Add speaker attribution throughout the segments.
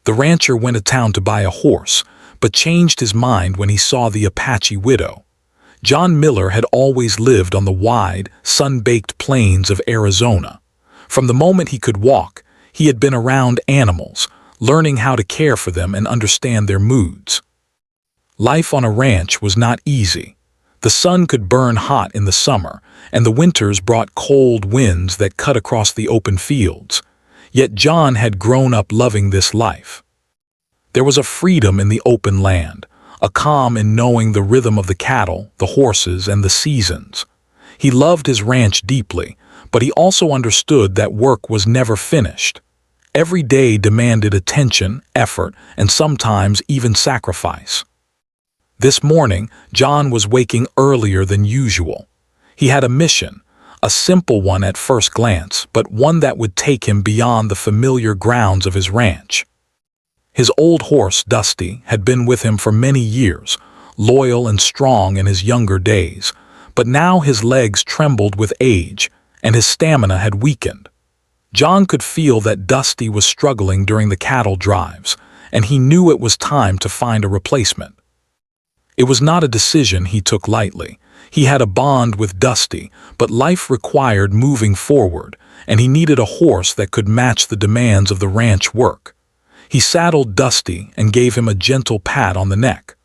Speaker 1: The rancher went to town to buy a horse, but changed his mind when he saw the Apache widow. John Miller had always lived on the wide, sun-baked plains of Arizona. From the moment he could walk, he had been around animals, learning how to care for them and understand their moods. Life on a ranch was not easy. The sun could burn hot in the summer, and the winters brought cold winds that cut across the open fields. Yet John had grown up loving this life. There was a freedom in the open land, a calm in knowing the rhythm of the cattle, the horses, and the seasons. He loved his ranch deeply, but he also understood that work was never finished. Every day demanded attention, effort, and sometimes even sacrifice. This morning, John was waking earlier than usual. He had a mission, a simple one at first glance, but one that would take him beyond the familiar grounds of his ranch. His old horse, Dusty, had been with him for many years, loyal and strong in his younger days, but now his legs trembled with age, and his stamina had weakened. John could feel that Dusty was struggling during the cattle drives, and he knew it was time to find a replacement. It was not a decision he took lightly. He had a bond with Dusty, but life required moving forward, and he needed a horse that could match the demands of the ranch work. He saddled Dusty and gave him a gentle pat on the neck.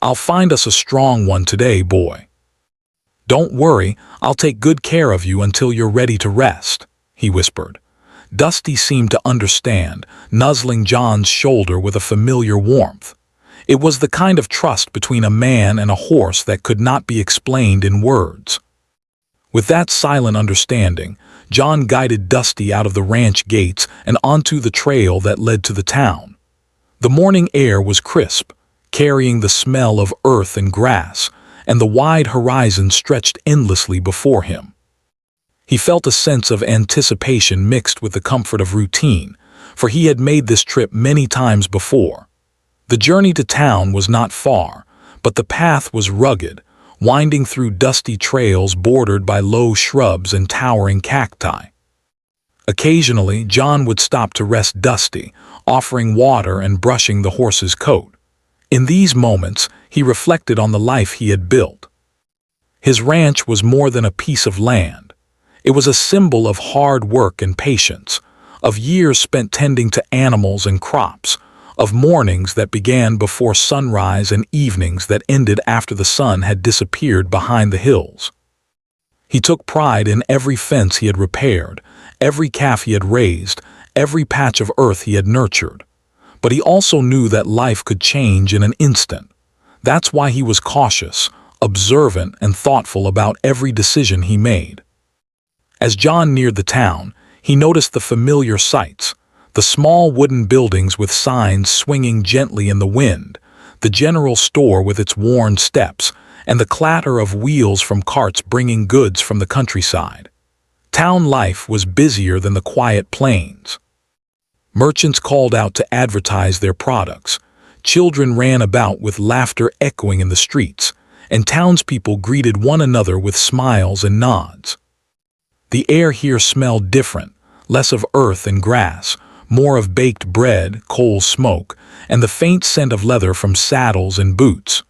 Speaker 1: "I'll find us a strong one today, boy. Don't worry, I'll take good care of you until you're ready to rest," he whispered. Dusty seemed to understand, nuzzling John's shoulder with a familiar warmth. It was the kind of trust between a man and a horse that could not be explained in words. With that silent understanding, John guided Dusty out of the ranch gates and onto the trail that led to the town. The morning air was crisp, carrying the smell of earth and grass, and the wide horizon stretched endlessly before him. He felt a sense of anticipation mixed with the comfort of routine, for he had made this trip many times before. The journey to town was not far, but the path was rugged, winding through dusty trails bordered by low shrubs and towering cacti. Occasionally, John would stop to rest Dusty, offering water and brushing the horse's coat. In these moments, he reflected on the life he had built. His ranch was more than a piece of land. It was a symbol of hard work and patience, of years spent tending to animals and crops, of mornings that began before sunrise and evenings that ended after the sun had disappeared behind the hills. He took pride in every fence he had repaired, every calf he had raised, every patch of earth he had nurtured. But he also knew that life could change in an instant. That's why he was cautious, observant, and thoughtful about every decision he made. As John neared the town, he noticed the familiar sights: the small wooden buildings with signs swinging gently in the wind, the general store with its worn steps, and the clatter of wheels from carts bringing goods from the countryside. Town life was busier than the quiet plains. Merchants called out to advertise their products, children ran about with laughter echoing in the streets, and townspeople greeted one another with smiles and nods. The air here smelled different, less of earth and grass, more of baked bread, coal smoke, and the faint scent of leather from saddles and boots.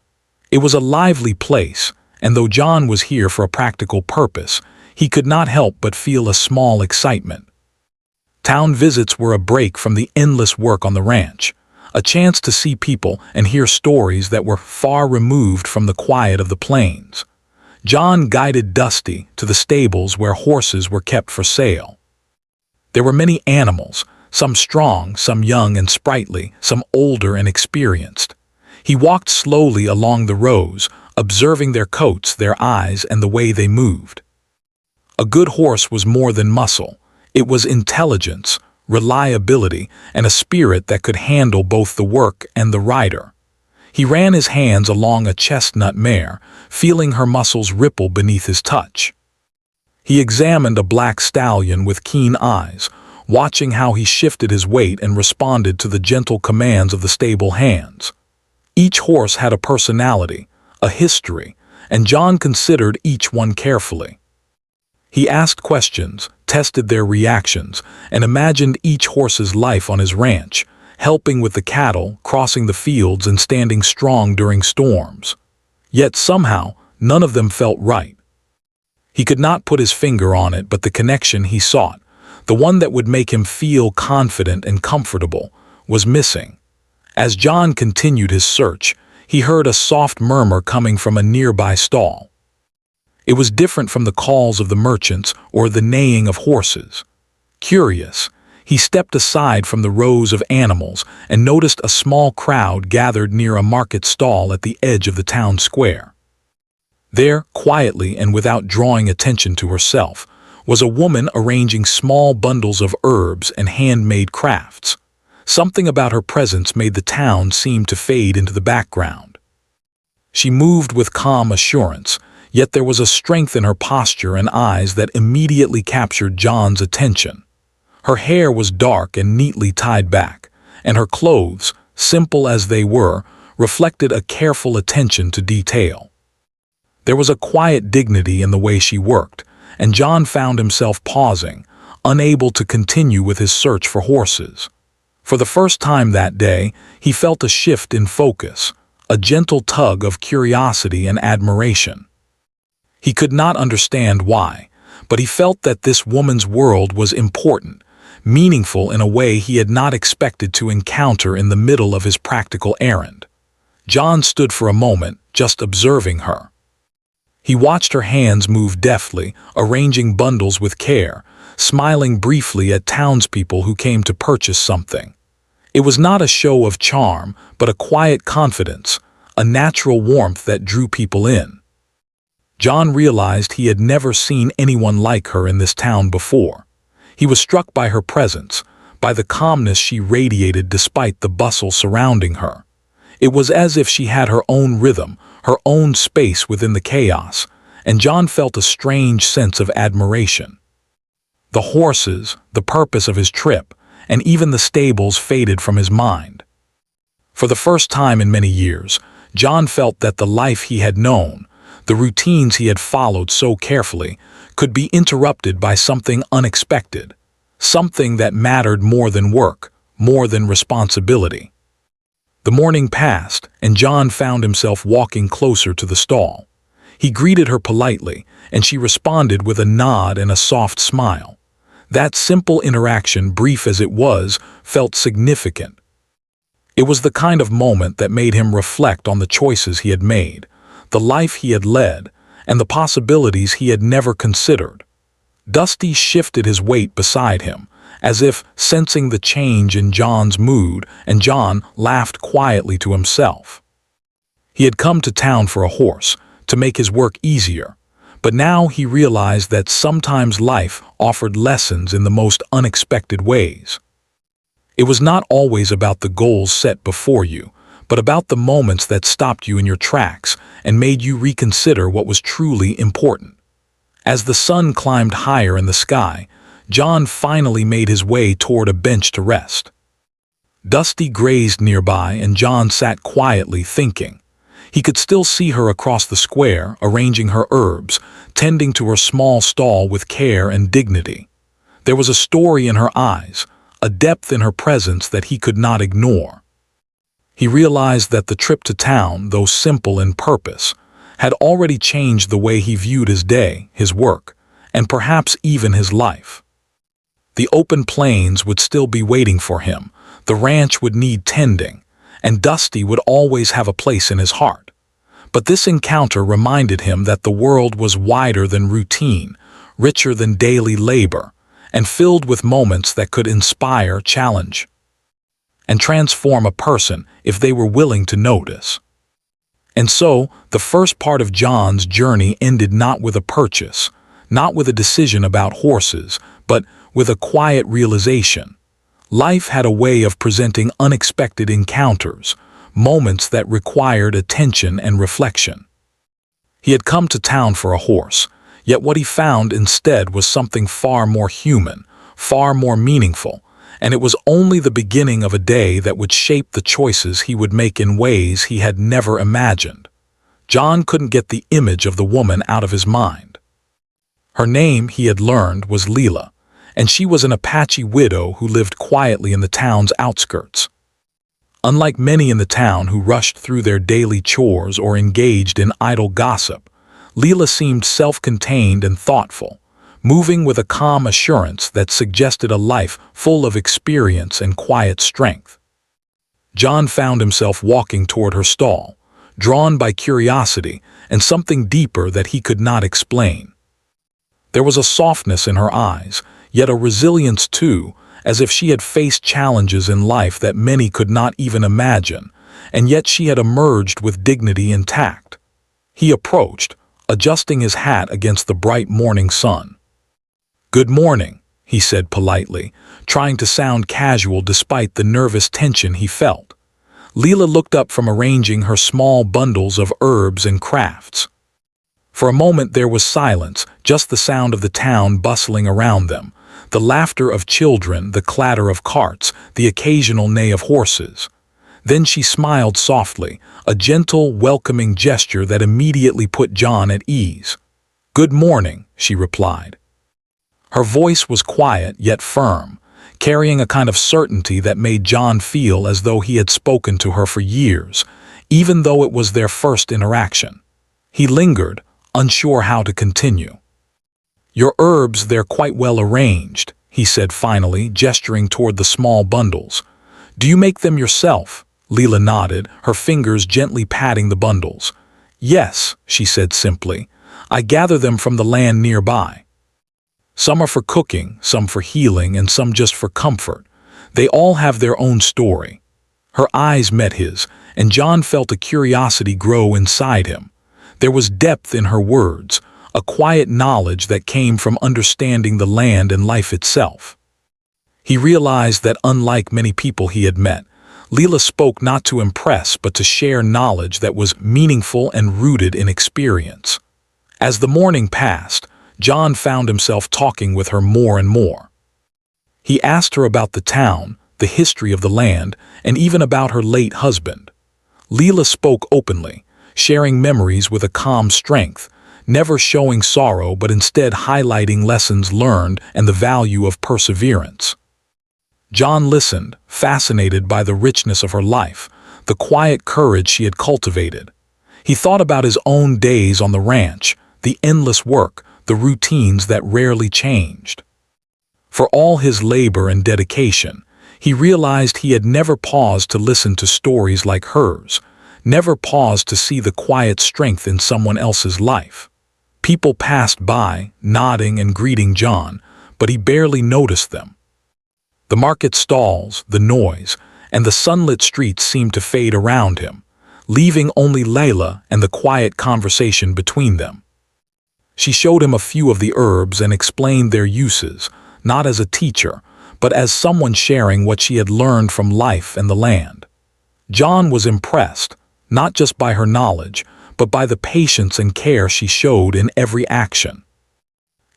Speaker 1: It was a lively place, and though John was here for a practical purpose, he could not help but feel a small excitement. Town visits were a break from the endless work on the ranch, a chance to see people and hear stories that were far removed from the quiet of the plains. John guided Dusty to the stables where horses were kept for sale. There were many animals, some strong, some young and sprightly, some older and experienced. He walked slowly along the rows, observing their coats, their eyes, and the way they moved. A good horse was more than muscle. It was intelligence, reliability, and a spirit that could handle both the work and the rider. He ran his hands along a chestnut mare, feeling her muscles ripple beneath his touch. He examined a black stallion with keen eyes, watching how he shifted his weight and responded to the gentle commands of the stable hands. Each horse had a personality, a history, and John considered each one carefully. He asked questions, tested their reactions, and imagined each horse's life on his ranch, helping with the cattle, crossing the fields, and standing strong during storms. Yet somehow, none of them felt right. He could not put his finger on it, but the connection he sought, the one that would make him feel confident and comfortable, was missing. As John continued his search, he heard a soft murmur coming from a nearby stall. It was different from the calls of the merchants or the neighing of horses. Curious, he stepped aside from the rows of animals and noticed a small crowd gathered near a market stall at the edge of the town square. There, quietly and without drawing attention to herself, was a woman arranging small bundles of herbs and handmade crafts. Something about her presence made the town seem to fade into the background. She moved with calm assurance, yet there was a strength in her posture and eyes that immediately captured John's attention. Her hair was dark and neatly tied back, and her clothes, simple as they were, reflected a careful attention to detail. There was a quiet dignity in the way she worked, and John found himself pausing, unable to continue with his search for horses. For the first time that day, he felt a shift in focus, a gentle tug of curiosity and admiration. He could not understand why, but he felt that this woman's world was important, meaningful in a way he had not expected to encounter in the middle of his practical errand. John stood for a moment, just observing her. He watched her hands move deftly, arranging bundles with care, smiling briefly at townspeople who came to purchase something. It was not a show of charm, but a quiet confidence, a natural warmth that drew people in. John realized he had never seen anyone like her in this town before. He was struck by her presence, by the calmness she radiated despite the bustle surrounding her. It was as if she had her own rhythm, her own space within the chaos, and John felt a strange sense of admiration. The horses, the purpose of his trip, and even the stables faded from his mind. For the first time in many years, John felt that the life he had known, the routines he had followed so carefully, could be interrupted by something unexpected, something that mattered more than work, more than responsibility. The morning passed, and John found himself walking closer to the stall. He greeted her politely, and she responded with a nod and a soft smile. That simple interaction, brief as it was, felt significant. It was the kind of moment that made him reflect on the choices he had made, the life he had led, and the possibilities he had never considered. Dusty shifted his weight beside him, as if sensing the change in John's mood, and John laughed quietly to himself. He had come to town for a horse, to make his work easier, but now he realized that sometimes life offered lessons in the most unexpected ways. It was not always about the goals set before you, but about the moments that stopped you in your tracks and made you reconsider what was truly important. As the sun climbed higher in the sky, John finally made his way toward a bench to rest. Dusty grazed nearby, and John sat quietly thinking. He could still see her across the square, arranging her herbs, tending to her small stall with care and dignity. There was a story in her eyes, a depth in her presence that he could not ignore. He realized that the trip to town, though simple in purpose, had already changed the way he viewed his day, his work, and perhaps even his life. The open plains would still be waiting for him, the ranch would need tending, and Dusty would always have a place in his heart. But this encounter reminded him that the world was wider than routine, richer than daily labor, and filled with moments that could inspire, challenge, and transform a person if they were willing to notice. And so, the first part of John's journey ended not with a purchase, not with a decision about horses, but with a quiet realization. Life had a way of presenting unexpected encounters, moments that required attention and reflection. He had come to town for a horse, yet what he found instead was something far more human, far more meaningful, and it was only the beginning of a day that would shape the choices he would make in ways he had never imagined. John couldn't get the image of the woman out of his mind. Her name, he had learned, was Leela, and she was an Apache widow who lived quietly in the town's outskirts. Unlike many in the town who rushed through their daily chores or engaged in idle gossip, Leela seemed self-contained and thoughtful, moving with a calm assurance that suggested a life full of experience and quiet strength. John found himself walking toward her stall, drawn by curiosity and something deeper that he could not explain. There was a softness in her eyes, yet a resilience too, as if she had faced challenges in life that many could not even imagine, and yet she had emerged with dignity and tact. He approached, adjusting his hat against the bright morning sun. "Good morning," he said politely, trying to sound casual despite the nervous tension he felt. Leela looked up from arranging her small bundles of herbs and crafts. For a moment there was silence, just the sound of the town bustling around them, the laughter of children, the clatter of carts, the occasional neigh of horses. Then she smiled softly, a gentle, welcoming gesture that immediately put John at ease. "Good morning," she replied. Her voice was quiet yet firm, carrying a kind of certainty that made John feel as though he had spoken to her for years, even though it was their first interaction. He lingered, unsure how to continue. "Your herbs, they're quite well arranged," he said finally, gesturing toward the small bundles. "Do you make them yourself?" Leela nodded, her fingers gently patting the bundles. "Yes," she said simply. "I gather them from the land nearby. Some are for cooking, some for healing, and some just for comfort. They all have their own story." Her eyes met his, and John felt a curiosity grow inside him. There was depth in her words, a quiet knowledge that came from understanding the land and life itself. He realized that unlike many people he had met, Leela spoke not to impress but to share knowledge that was meaningful and rooted in experience. As the morning passed, John found himself talking with her more and more. He asked her about the town, the history of the land, and even about her late husband. Leela spoke openly, sharing memories with a calm strength, never showing sorrow but instead highlighting lessons learned and the value of perseverance. John listened, fascinated by the richness of her life, the quiet courage she had cultivated. He thought about his own days on the ranch, the endless work, the routines that rarely changed. For all his labor and dedication, he realized he had never paused to listen to stories like hers, never paused to see the quiet strength in someone else's life. People passed by, nodding and greeting John, but he barely noticed them. The market stalls, the noise, and the sunlit streets seemed to fade around him, leaving only Layla and the quiet conversation between them. She showed him a few of the herbs and explained their uses, not as a teacher, but as someone sharing what she had learned from life and the land. John was impressed, not just by her knowledge, but by the patience and care she showed in every action.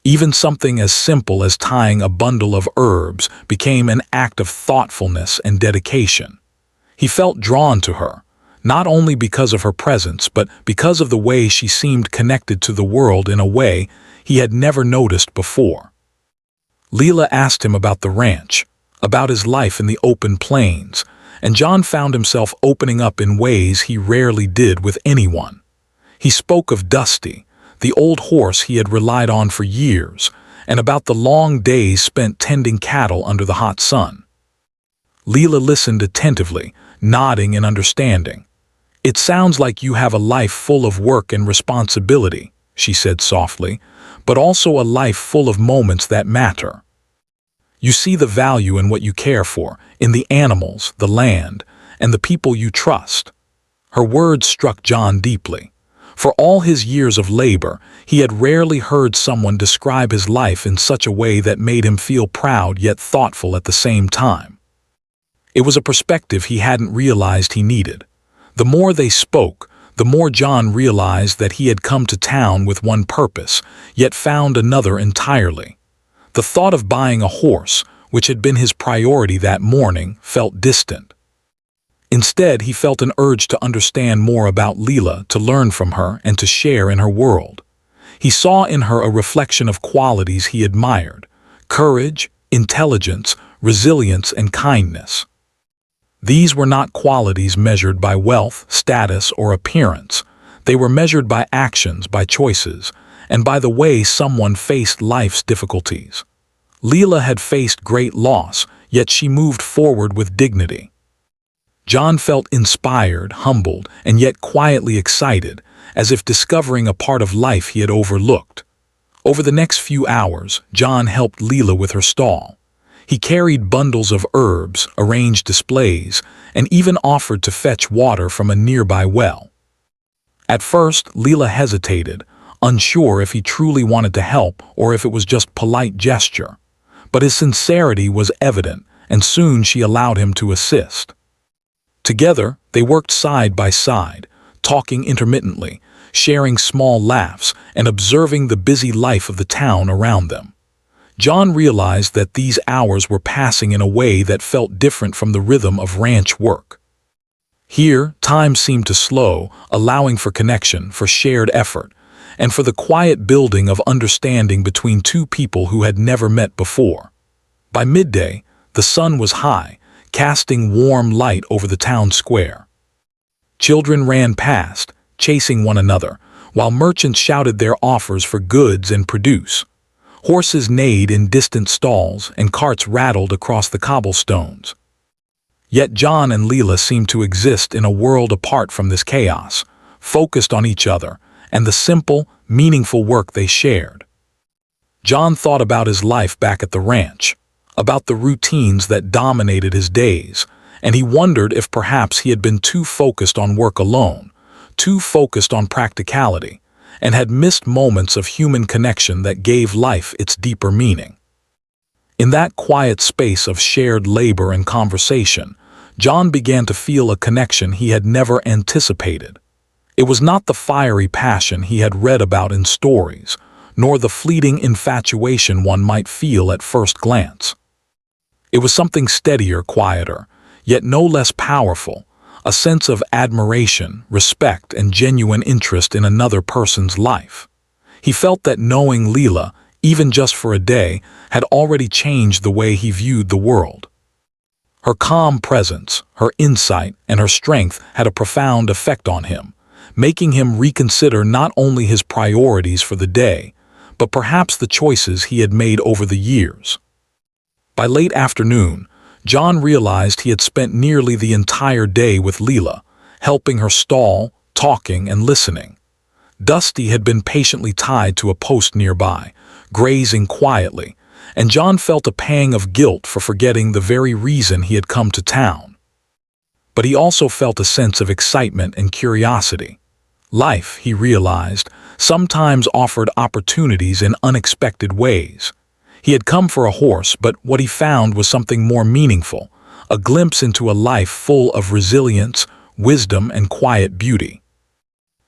Speaker 1: Even something as simple as tying a bundle of herbs became an act of thoughtfulness and dedication. He felt drawn to her, not only because of her presence, but because of the way she seemed connected to the world in a way he had never noticed before. Leela asked him about the ranch, about his life in the open plains, and John found himself opening up in ways he rarely did with anyone. He spoke of Dusty, the old horse he had relied on for years, and about the long days spent tending cattle under the hot sun. Leela listened attentively, nodding in understanding. "It sounds like you have a life full of work and responsibility," she said softly, "but also a life full of moments that matter. You see the value in what you care for, in the animals, the land, and the people you trust." Her words struck John deeply. For all his years of labor, he had rarely heard someone describe his life in such a way that made him feel proud yet thoughtful at the same time. It was a perspective he hadn't realized he needed. The more they spoke, the more John realized that he had come to town with one purpose, yet found another entirely. The thought of buying a horse, which had been his priority that morning, felt distant. Instead, he felt an urge to understand more about Leela, to learn from her, and to share in her world. He saw in her a reflection of qualities he admired: courage, intelligence, resilience, and kindness. These were not qualities measured by wealth, status, or appearance. They were measured by actions, by choices, and by the way someone faced life's difficulties. Leela had faced great loss, yet she moved forward with dignity. John felt inspired, humbled, and yet quietly excited, as if discovering a part of life he had overlooked. Over the next few hours, John helped Leela with her stall. He carried bundles of herbs, arranged displays, and even offered to fetch water from a nearby well. At first, Leela hesitated, unsure if he truly wanted to help or if it was just polite gesture. But his sincerity was evident, and soon she allowed him to assist. Together, they worked side by side, talking intermittently, sharing small laughs, and observing the busy life of the town around them. John realized that these hours were passing in a way that felt different from the rhythm of ranch work. Here, time seemed to slow, allowing for connection, for shared effort, and for the quiet building of understanding between two people who had never met before. By midday, the sun was high, casting warm light over the town square. Children ran past, chasing one another, while merchants shouted their offers for goods and produce. Horses neighed in distant stalls, and carts rattled across the cobblestones. Yet John and Leela seemed to exist in a world apart from this chaos, focused on each other and the simple, meaningful work they shared. John thought about his life back at the ranch, about the routines that dominated his days, and he wondered if perhaps he had been too focused on work alone, too focused on practicality, and had missed moments of human connection that gave life its deeper meaning. In that quiet space of shared labor and conversation, John began to feel a connection he had never anticipated. It was not the fiery passion he had read about in stories, nor the fleeting infatuation one might feel at first glance. It was something steadier, quieter, yet no less powerful, a sense of admiration, respect, and genuine interest in another person's life. He felt that knowing Leela, even just for a day, had already changed the way he viewed the world. Her calm presence, her insight, and her strength had a profound effect on him, making him reconsider not only his priorities for the day, but perhaps the choices he had made over the years. By late afternoon, John realized he had spent nearly the entire day with Leela, helping her stall, talking, and listening. Dusty had been patiently tied to a post nearby, grazing quietly, and John felt a pang of guilt for forgetting the very reason he had come to town. But he also felt a sense of excitement and curiosity. Life, he realized, sometimes offered opportunities in unexpected ways. He had come for a horse, but what he found was something more meaningful, a glimpse into a life full of resilience, wisdom, and quiet beauty.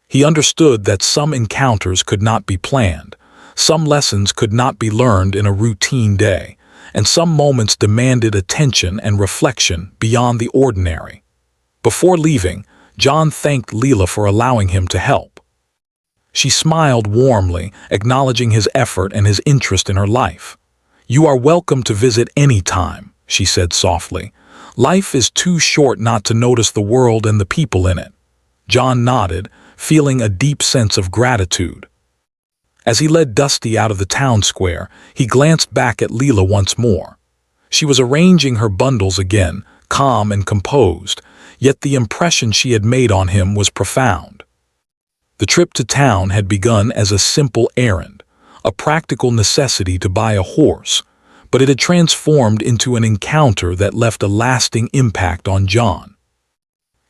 Speaker 1: He understood that some encounters could not be planned, some lessons could not be learned in a routine day, and some moments demanded attention and reflection beyond the ordinary. Before leaving, John thanked Leela for allowing him to help. She smiled warmly, acknowledging his effort and his interest in her life. "You are welcome to visit any time," she said softly. "Life is too short not to notice the world and the people in it." John nodded, feeling a deep sense of gratitude. As he led Dusty out of the town square, he glanced back at Leela once more. She was arranging her bundles again, calm and composed, yet the impression she had made on him was profound. The trip to town had begun as a simple errand, a practical necessity to buy a horse, but it had transformed into an encounter that left a lasting impact on John.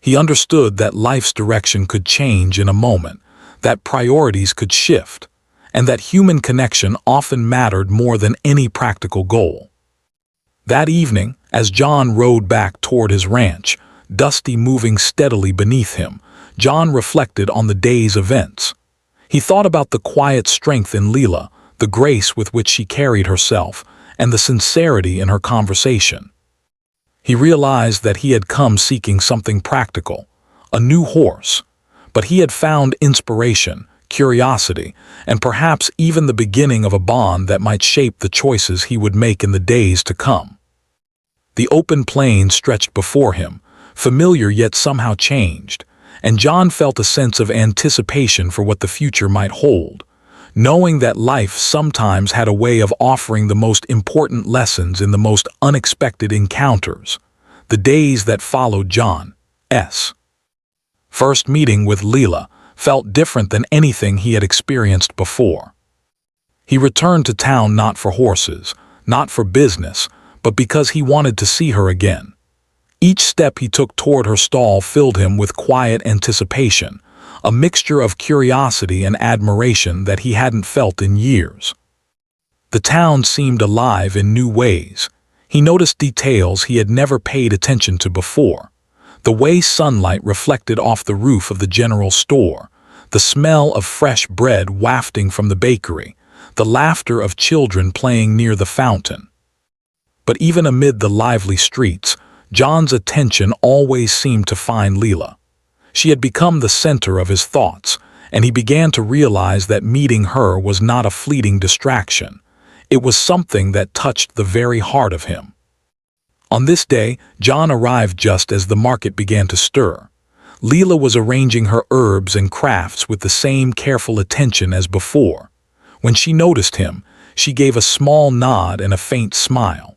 Speaker 1: He understood that life's direction could change in a moment, that priorities could shift, and that human connection often mattered more than any practical goal. That evening, as John rode back toward his ranch, Dusty moving steadily beneath him, John reflected on the day's events. He thought about the quiet strength in Leela, the grace with which she carried herself, and the sincerity in her conversation. He realized that he had come seeking something practical, a new horse, but he had found inspiration, curiosity, and perhaps even the beginning of a bond that might shape the choices he would make in the days to come. The open plain stretched before him, familiar yet somehow changed, and John felt a sense of anticipation for what the future might hold, knowing that life sometimes had a way of offering the most important lessons in the most unexpected encounters. The days that followed John's first meeting with Leela felt different than anything he had experienced before. He returned to town not for horses, not for business, but because he wanted to see her again. Each step he took toward her stall filled him with quiet anticipation, a mixture of curiosity and admiration that he hadn't felt in years. The town seemed alive in new ways. He noticed details he had never paid attention to before. The way sunlight reflected off the roof of the general store, the smell of fresh bread wafting from the bakery, the laughter of children playing near the fountain. But even amid the lively streets, John's attention always seemed to find Leela. She had become the center of his thoughts, and he began to realize that meeting her was not a fleeting distraction. It was something that touched the very heart of him. On this day, John arrived just as the market began to stir. Leela was arranging her herbs and crafts with the same careful attention as before. When she noticed him, she gave a small nod and a faint smile.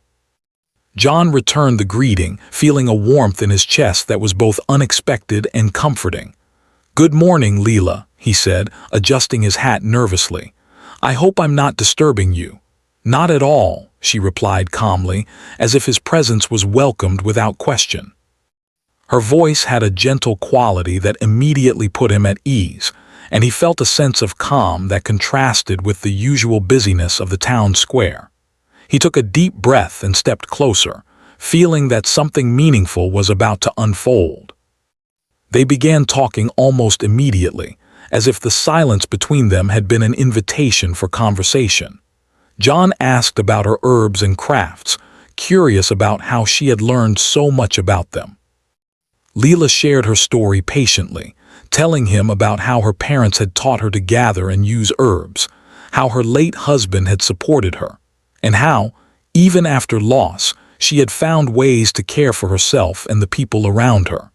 Speaker 1: John returned the greeting, feeling a warmth in his chest that was both unexpected and comforting. "Good morning, Leela," he said, adjusting his hat nervously. "I hope I'm not disturbing you." "Not at all," she replied calmly, as if his presence was welcomed without question. Her voice had a gentle quality that immediately put him at ease, and he felt a sense of calm that contrasted with the usual busyness of the town square. He took a deep breath and stepped closer, feeling that something meaningful was about to unfold. They began talking almost immediately, as if the silence between them had been an invitation for conversation. John asked about her herbs and crafts, curious about how she had learned so much about them. Leela shared her story patiently, telling him about how her parents had taught her to gather and use herbs, how her late husband had supported her, and how, even after loss, she had found ways to care for herself and the people around her.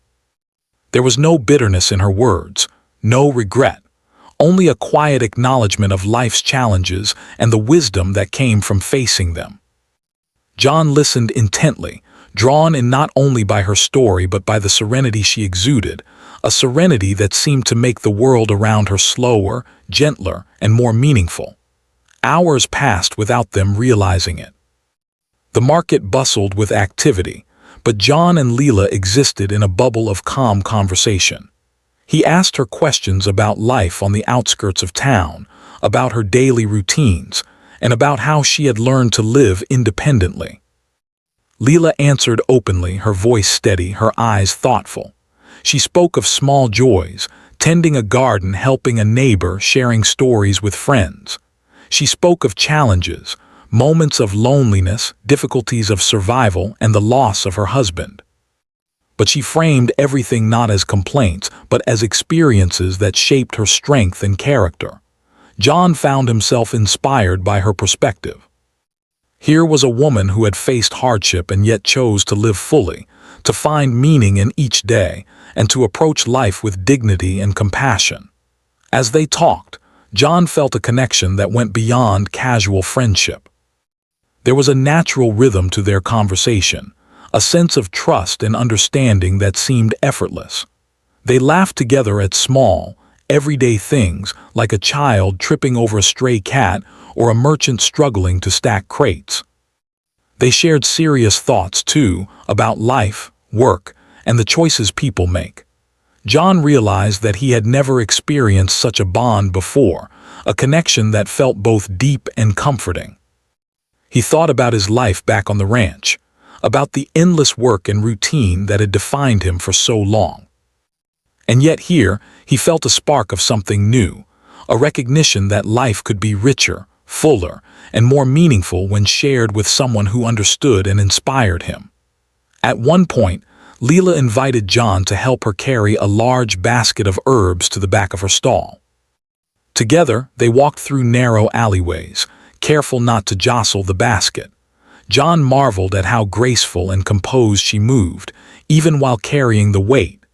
Speaker 1: There was no bitterness in her words, no regret, only a quiet acknowledgement of life's challenges and the wisdom that came from facing them. John listened intently, drawn in not only by her story but by the serenity she exuded, a serenity that seemed to make the world around her slower, gentler, and more meaningful. Hours passed without them realizing it. The market bustled with activity, but John and Leela existed in a bubble of calm conversation. He asked her questions about life on the outskirts of town, about her daily routines, and about how she had learned to live independently. Leela answered openly, her voice steady, her eyes thoughtful. She spoke of small joys, tending a garden, helping a neighbor, sharing stories with friends. She spoke of challenges, moments of loneliness, difficulties of survival, and the loss of her husband. But she framed everything not as complaints, but as experiences that shaped her strength and character. John found himself inspired by her perspective. Here was a woman who had faced hardship and yet chose to live fully, to find meaning in each day, and to approach life with dignity and compassion. As they talked, John felt a connection that went beyond casual friendship. There was a natural rhythm to their conversation, a sense of trust and understanding that seemed effortless. They laughed together at small, everyday things like a child tripping over a stray cat or a merchant struggling to stack crates. They shared serious thoughts, too, about life, work, and the choices people make. John realized that he had never experienced such a bond before, a connection that felt both deep and comforting. He thought about his life back on the ranch, about the endless work and routine that had defined him for so long. And yet here, he felt a spark of something new, a recognition that life could be richer, fuller, and more meaningful when shared with someone who understood and inspired him. At one point, Leela invited John to help her carry a large basket of herbs to the back of her stall. Together, they walked through narrow alleyways, careful not to jostle the basket. John marveled at how graceful and composed she moved, even while carrying the weight.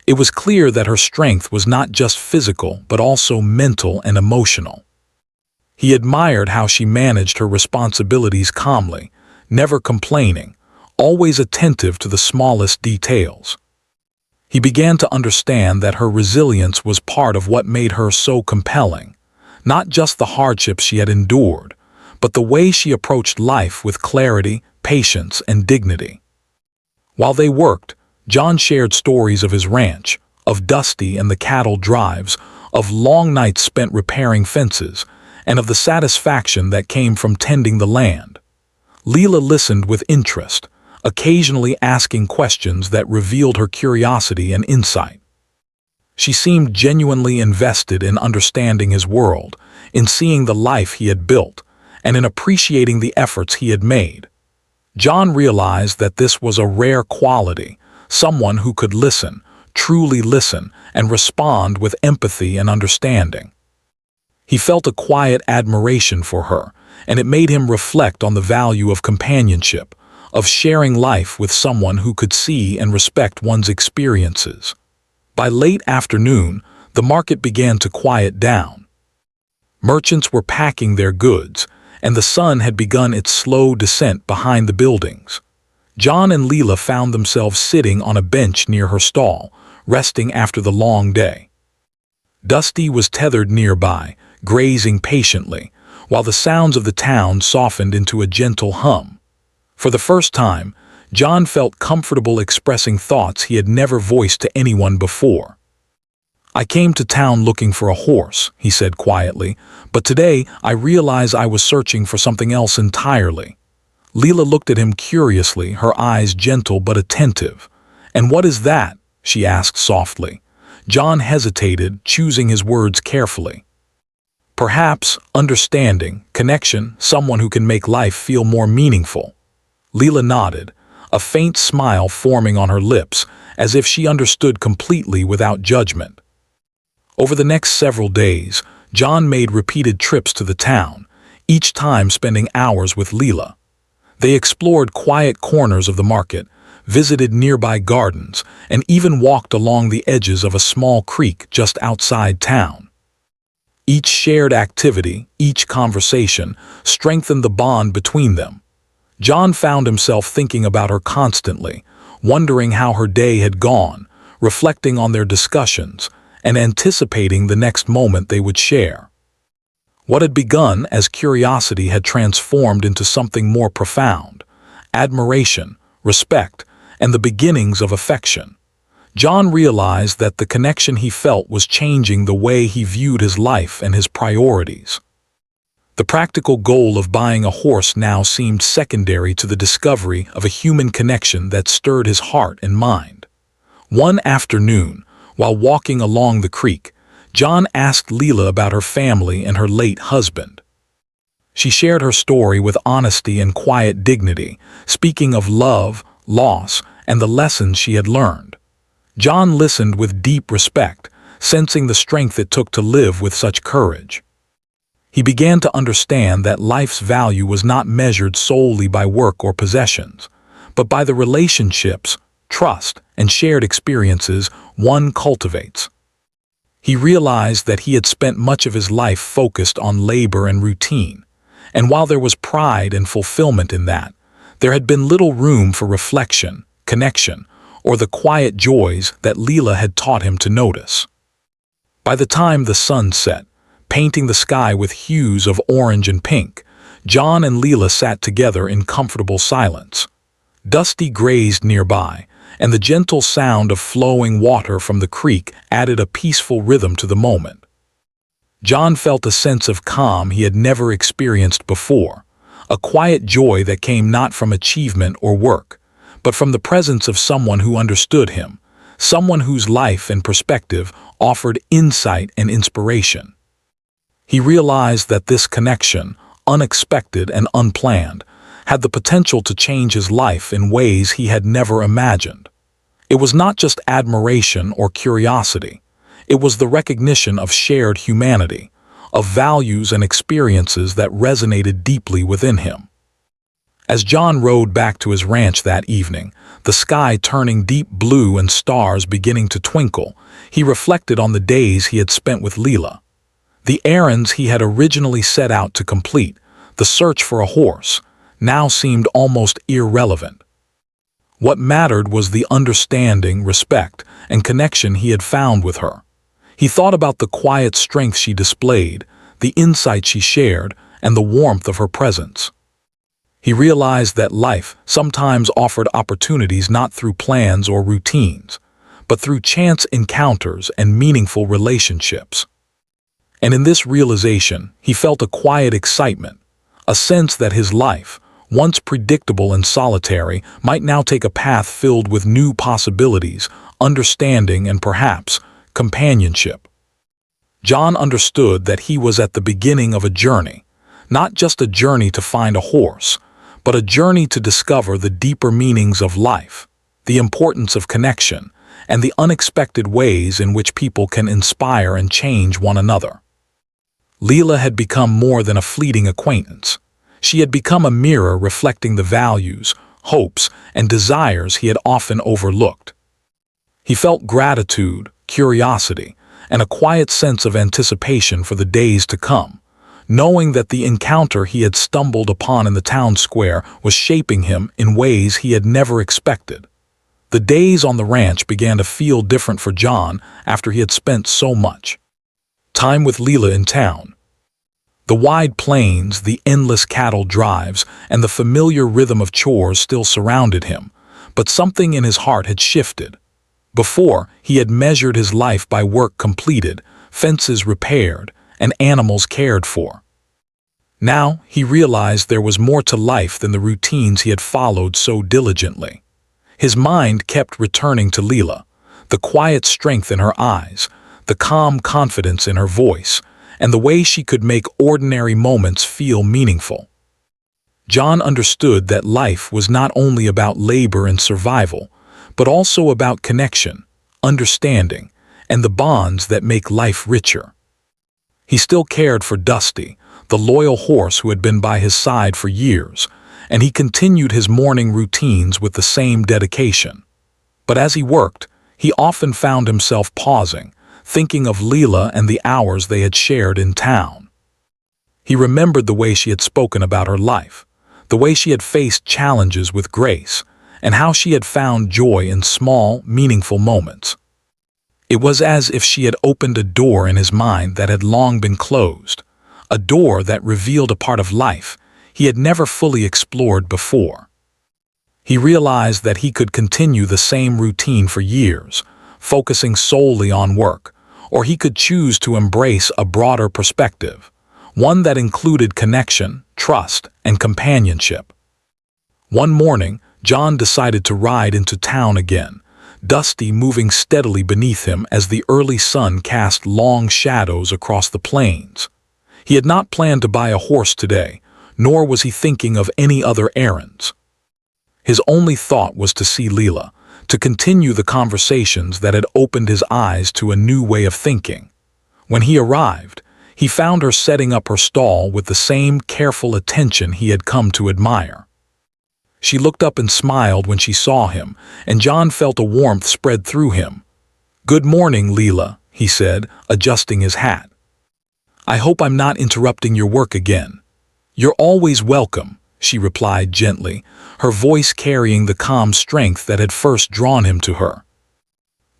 Speaker 1: It was clear that her strength was not just physical but also mental and emotional. He admired how she managed her responsibilities calmly, never complaining, always attentive to the smallest details. He began to understand that her resilience was part of what made her so compelling, not just the hardships she had endured, but the way she approached life with clarity, patience, and dignity. While they worked, John shared stories of his ranch, of Dusty and the cattle drives, of long nights spent repairing fences, and of the satisfaction that came from tending the land. Leela listened with interest, occasionally asking questions that revealed her curiosity and insight. She seemed genuinely invested in understanding his world, in seeing the life he had built, and in appreciating the efforts he had made. John realized that this was a rare quality, someone who could listen, truly listen, and respond with empathy and understanding. He felt a quiet admiration for her, and it made him reflect on the value of companionship, of sharing life with someone who could see and respect one's experiences. By late afternoon, the market began to quiet down. Merchants were packing their goods, and the sun had begun its slow descent behind the buildings. John and Leela found themselves sitting on a bench near her stall, resting after the long day. Dusty was tethered nearby, grazing patiently, while the sounds of the town softened into a gentle hum. For the first time, John felt comfortable expressing thoughts he had never voiced to anyone before. "I came to town looking for a horse," he said quietly, "but today I realize I was searching for something else entirely." Leela looked at him curiously, her eyes gentle but attentive. "And what is that?" she asked softly. John hesitated, choosing his words carefully. "Perhaps understanding, connection, someone who can make life feel more meaningful." Leela nodded, a faint smile forming on her lips, as if she understood completely without judgment. Over the next several days, John made repeated trips to the town, each time spending hours with Leela. They explored quiet corners of the market, visited nearby gardens, and even walked along the edges of a small creek just outside town. Each shared activity, each conversation, strengthened the bond between them. John found himself thinking about her constantly, wondering how her day had gone, reflecting on their discussions, and anticipating the next moment they would share. What had begun as curiosity had transformed into something more profound: admiration, respect, and the beginnings of affection. John realized that the connection he felt was changing the way he viewed his life and his priorities. The practical goal of buying a horse now seemed secondary to the discovery of a human connection that stirred his heart and mind. One afternoon, while walking along the creek, John asked Leela about her family and her late husband. She shared her story with honesty and quiet dignity, speaking of love, loss, and the lessons she had learned. John listened with deep respect, sensing the strength it took to live with such courage. He began to understand that life's value was not measured solely by work or possessions, but by the relationships, trust, and shared experiences one cultivates. He realized that he had spent much of his life focused on labor and routine, and while there was pride and fulfillment in that, there had been little room for reflection, connection, or the quiet joys that Leela had taught him to notice. By the time the sun set, painting the sky with hues of orange and pink, John and Leela sat together in comfortable silence. Dusty grazed nearby, and the gentle sound of flowing water from the creek added a peaceful rhythm to the moment. John felt a sense of calm he had never experienced before, a quiet joy that came not from achievement or work, but from the presence of someone who understood him, someone whose life and perspective offered insight and inspiration. He realized that this connection, unexpected and unplanned, had the potential to change his life in ways he had never imagined. It was not just admiration or curiosity. It was the recognition of shared humanity, of values and experiences that resonated deeply within him. As John rode back to his ranch that evening, the sky turning deep blue and stars beginning to twinkle, he reflected on the days he had spent with Leela. The errands he had originally set out to complete, the search for a horse, now seemed almost irrelevant. What mattered was the understanding, respect, and connection he had found with her. He thought about the quiet strength she displayed, the insight she shared, and the warmth of her presence. He realized that life sometimes offered opportunities not through plans or routines, but through chance encounters and meaningful relationships. And in this realization, he felt a quiet excitement, a sense that his life, once predictable and solitary, might now take a path filled with new possibilities, understanding, and perhaps companionship. John understood that he was at the beginning of a journey, not just a journey to find a horse, but a journey to discover the deeper meanings of life, the importance of connection, and the unexpected ways in which people can inspire and change one another. Leela had become more than a fleeting acquaintance. She had become a mirror reflecting the values, hopes, and desires he had often overlooked. He felt gratitude, curiosity, and a quiet sense of anticipation for the days to come, knowing that the encounter he had stumbled upon in the town square was shaping him in ways he had never expected. The days on the ranch began to feel different for John after he had spent so much time with Leela in town. The wide plains, the endless cattle drives, and the familiar rhythm of chores still surrounded him, but something in his heart had shifted. Before, he had measured his life by work completed, fences repaired, and animals cared for. Now, he realized there was more to life than the routines he had followed so diligently. His mind kept returning to Leela, the quiet strength in her eyes, the calm confidence in her voice, and the way she could make ordinary moments feel meaningful. John understood that life was not only about labor and survival, but also about connection, understanding, and the bonds that make life richer. He still cared for Dusty, the loyal horse who had been by his side for years, and he continued his morning routines with the same dedication. But as he worked, he often found himself pausing, thinking of Leela and the hours they had shared in town. He remembered the way she had spoken about her life, the way she had faced challenges with grace, and how she had found joy in small, meaningful moments. It was as if she had opened a door in his mind that had long been closed, a door that revealed a part of life he had never fully explored before. He realized that he could continue the same routine for years, focusing solely on work, or he could choose to embrace a broader perspective, one that included connection, trust, and companionship. One morning, John decided to ride into town again, Dusty moving steadily beneath him as the early sun cast long shadows across the plains. He had not planned to buy a horse today, nor was he thinking of any other errands. His only thought was to see Leela, to continue the conversations that had opened his eyes to a new way of thinking. When he arrived, he found her setting up her stall with the same careful attention he had come to admire. She looked up and smiled when she saw him, and John felt a warmth spread through him. "Good morning, Leela," he said, adjusting his hat. "I hope I'm not interrupting your work again." "You're always welcome," she replied gently, her voice carrying the calm strength that had first drawn him to her.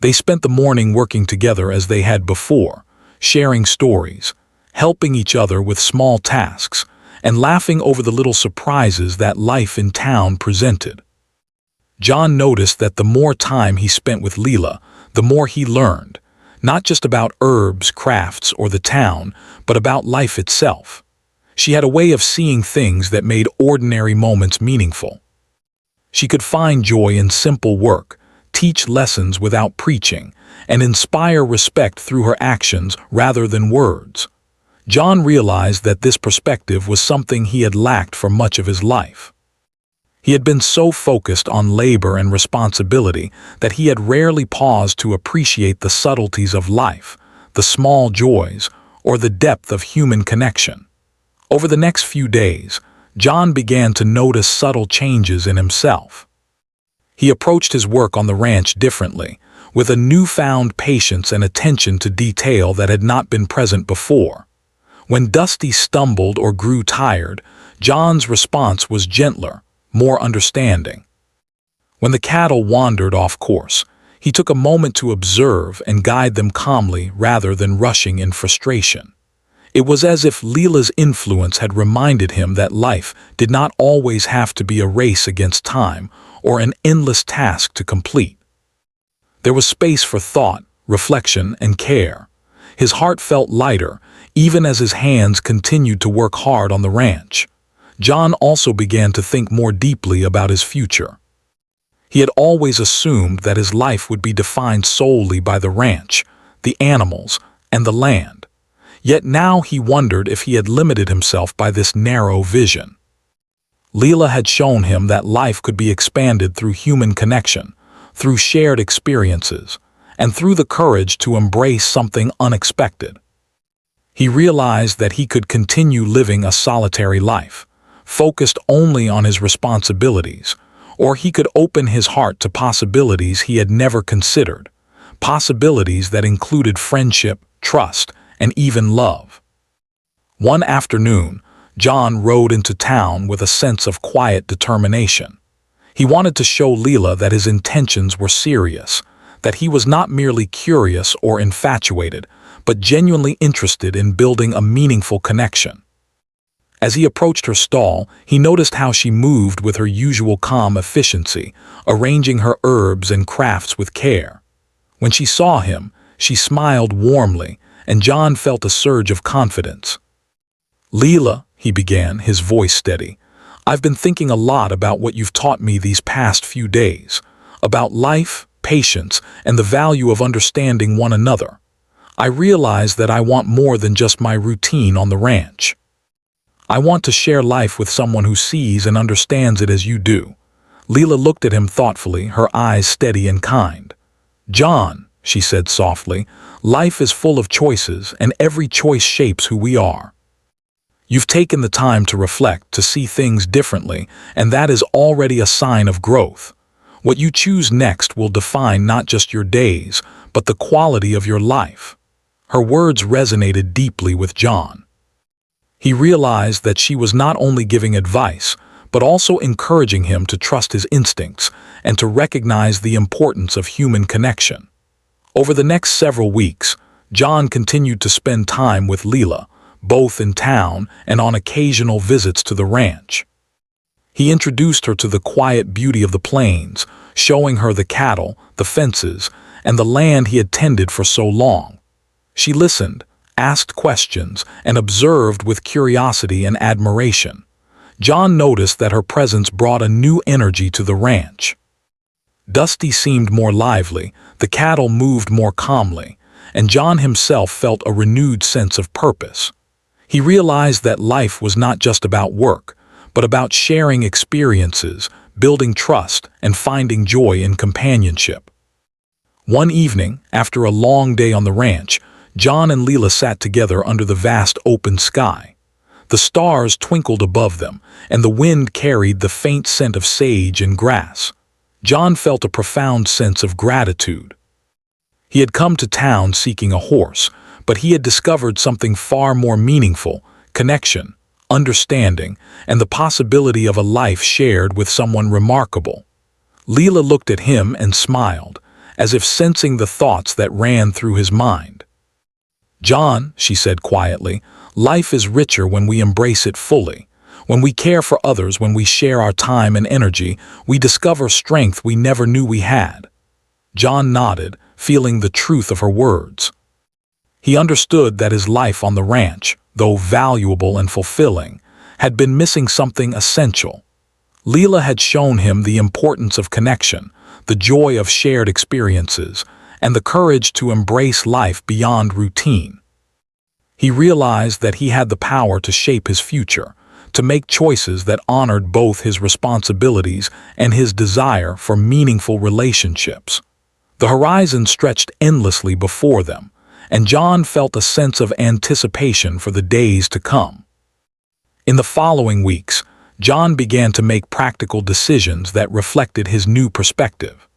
Speaker 1: They spent the morning working together as they had before, sharing stories, helping each other with small tasks, and laughing over the little surprises that life in town presented. John noticed that the more time he spent with Leela, the more he learned, not just about herbs, crafts, or the town, but about life itself. She had a way of seeing things that made ordinary moments meaningful. She could find joy in simple work, teach lessons without preaching, and inspire respect through her actions rather than words. John realized that this perspective was something he had lacked for much of his life. He had been so focused on labor and responsibility that he had rarely paused to appreciate the subtleties of life, the small joys, or the depth of human connection. Over the next few days, John began to notice subtle changes in himself. He approached his work on the ranch differently, with a newfound patience and attention to detail that had not been present before. When Dusty stumbled or grew tired, John's response was gentler, more understanding. When the cattle wandered off course, he took a moment to observe and guide them calmly rather than rushing in frustration. It was as if Leela's influence had reminded him that life did not always have to be a race against time or an endless task to complete. There was space for thought, reflection, and care. His heart felt lighter, even as his hands continued to work hard on the ranch. John also began to think more deeply about his future. He had always assumed that his life would be defined solely by the ranch, the animals, and the land. Yet now he wondered if he had limited himself by this narrow vision. Leela had shown him that life could be expanded through human connection, through shared experiences, and through the courage to embrace something unexpected. He realized that he could continue living a solitary life, focused only on his responsibilities, or he could open his heart to possibilities he had never considered, possibilities that included friendship, trust, and even love. One afternoon, John rode into town with a sense of quiet determination. He wanted to show Leela that his intentions were serious, that he was not merely curious or infatuated, but genuinely interested in building a meaningful connection. As he approached her stall, he noticed how she moved with her usual calm efficiency, arranging her herbs and crafts with care. When she saw him, she smiled warmly, and John felt a surge of confidence. "Leela," he began, his voice steady, "I've been thinking a lot about what you've taught me these past few days, about life, patience, and the value of understanding one another. I realize that I want more than just my routine on the ranch. I want to share life with someone who sees and understands it as you do." Leela looked at him thoughtfully, her eyes steady and kind. "John," she said softly, "life is full of choices, and every choice shapes who we are. You've taken the time to reflect, to see things differently, and that is already a sign of growth. What you choose next will define not just your days, but the quality of your life." Her words resonated deeply with John. He realized that she was not only giving advice, but also encouraging him to trust his instincts and to recognize the importance of human connection. Over the next several weeks, John continued to spend time with Leela, both in town and on occasional visits to the ranch. He introduced her to the quiet beauty of the plains, showing her the cattle, the fences, and the land he had tended for so long. She listened, asked questions, and observed with curiosity and admiration. John noticed that her presence brought a new energy to the ranch. Dusty seemed more lively, the cattle moved more calmly, and John himself felt a renewed sense of purpose. He realized that life was not just about work, but about sharing experiences, building trust, and finding joy in companionship. One evening, after a long day on the ranch, John and Leela sat together under the vast open sky. The stars twinkled above them, and the wind carried the faint scent of sage and grass. John felt a profound sense of gratitude. He had come to town seeking a horse, but he had discovered something far more meaningful: connection, understanding, and the possibility of a life shared with someone remarkable. Leela looked at him and smiled, as if sensing the thoughts that ran through his mind. "John," she said quietly, "life is richer when we embrace it fully. When we care for others, when we share our time and energy, we discover strength we never knew we had." John nodded, feeling the truth of her words. He understood that his life on the ranch, though valuable and fulfilling, had been missing something essential. Leela had shown him the importance of connection, the joy of shared experiences, and the courage to embrace life beyond routine. He realized that he had the power to shape his future, to make choices that honored both his responsibilities and his desire for meaningful relationships. The horizon stretched endlessly before them, and John felt a sense of anticipation for the days to come. In the following weeks, John began to make practical decisions that reflected his new perspective.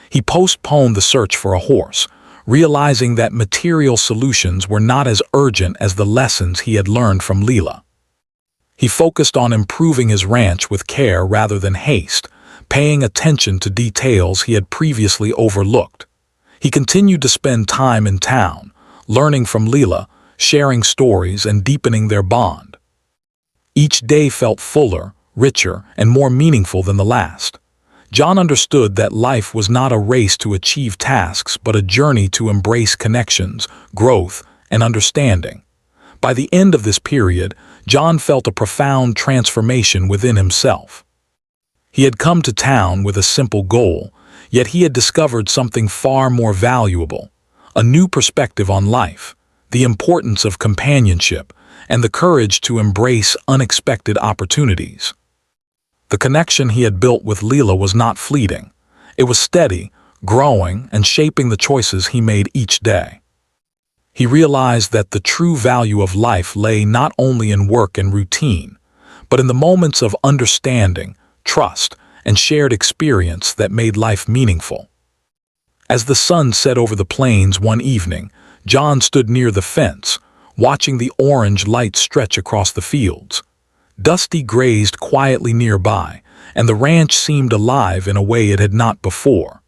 Speaker 1: He postponed the search for a horse, realizing that material solutions were not as urgent as the lessons he had learned from Leela. He focused on improving his ranch with care rather than haste, paying attention to details he had previously overlooked. He continued to spend time in town, learning from Leela, sharing stories and deepening their bond. Each day felt fuller, richer, and more meaningful than the last. John understood that life was not a race to achieve tasks but a journey to embrace connections, growth, and understanding. By the end of this period, John felt a profound transformation within himself. He had come to town with a simple goal, yet he had discovered something far more valuable, a new perspective on life, the importance of companionship, and the courage to embrace unexpected opportunities. The connection he had built with Leela was not fleeting. It was steady, growing, and shaping the choices he made each day. He realized that the true value of life lay not only in work and routine, but in the moments of understanding, trust, and shared experience that made life meaningful. As the sun set over the plains one evening, John stood near the fence, watching the orange light stretch across the fields. Dusty grazed quietly nearby, and the ranch seemed alive in a way it had not before.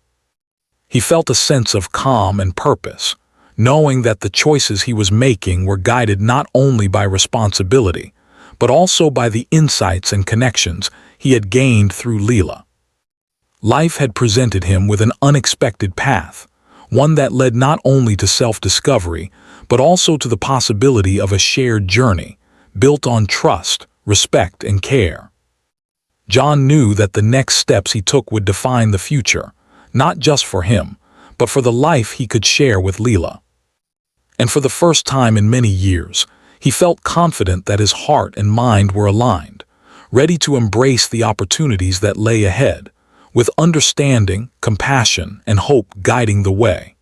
Speaker 1: He felt a sense of calm and purpose, knowing that the choices he was making were guided not only by responsibility, but also by the insights and connections he had gained through Leela. Life had presented him with an unexpected path, one that led not only to self-discovery, but also to the possibility of a shared journey, built on trust, respect, and care. John knew that the next steps he took would define the future, not just for him, but for the life he could share with Leela. And for the first time in many years, he felt confident that his heart and mind were aligned, ready to embrace the opportunities that lay ahead, with understanding, compassion, and hope guiding the way.